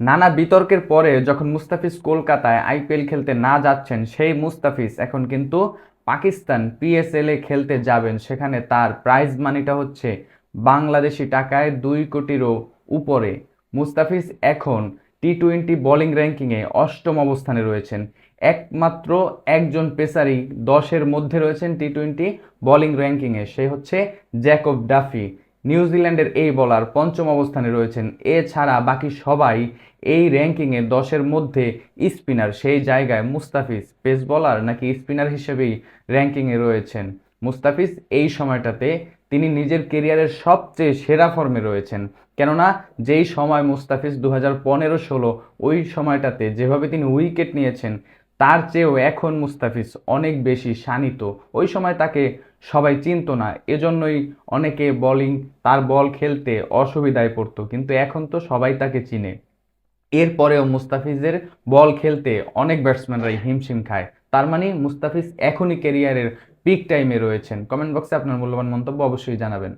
নানা বিতর্কের পরে যখন মুস্তাফিজ কলকাতায় আইপিএল খেলতে না যাচ্ছেন, সেই মুস্তাফিজ এখন কিন্তু পাকিস্তান পিএসএল এ খেলতে যাবেন। সেখানে তার প্রাইজ মানিটা হচ্ছে বাংলাদেশি টাকায় 2 কোটিরও উপরে। মুস্তাফিজ এখন টি-20 বোলিং র্যাঙ্কিংয়ে অষ্টম অবস্থানে রয়েছেন। একমাত্র একজন পেসারই 10-এর মধ্যে রয়েছেন টি-20 বোলিং র্যাঙ্কিংয়ে, সে হচ্ছে জ্যাকব ডাফি। নিউজিল্যান্ডের এই বোলার পঞ্চম অবস্থানে রয়েছেন। এছাড়া বাকি সবাই এই র্যাঙ্কিংয়ে 10-এর মধ্যে স্পিনার। সেই জায়গায় মুস্তাফিজ পেস বোলার নাকি স্পিনার হিসেবেই র্যাঙ্কিংয়ে রয়েছেন। মুস্তাফিজ এই সময়টাতে তিনি নিজের কেরিয়ারের সবচেয়ে সেরা ফর্মে রয়েছেন। কেননা যেই সময় মুস্তাফিজ 2015-16 ওই সময়টাতে যেভাবে তিনি উইকেট নিয়েছেন, তার চেয়েও এখন মুস্তাফিজ অনেক বেশি শানিত। ওই সময় তাকে সবাই চিনতো না, এজন্যই অনেকে তার বল খেলতে অসুবিধায় পড়তো, কিন্তু এখন তো সবাই তাকে চিনে। এরপরেও মুস্তাফিজের বল খেলতে অনেক ব্যাটসম্যানরাই হিমশিম খায়। তার মানে মুস্তাফিজ এখনই ক্যারিয়ারের পিক টাইমে রয়েছেন। কমেন্ট বক্সে আপনার মূল্যবান মন্তব্য অবশ্যই জানাবেন।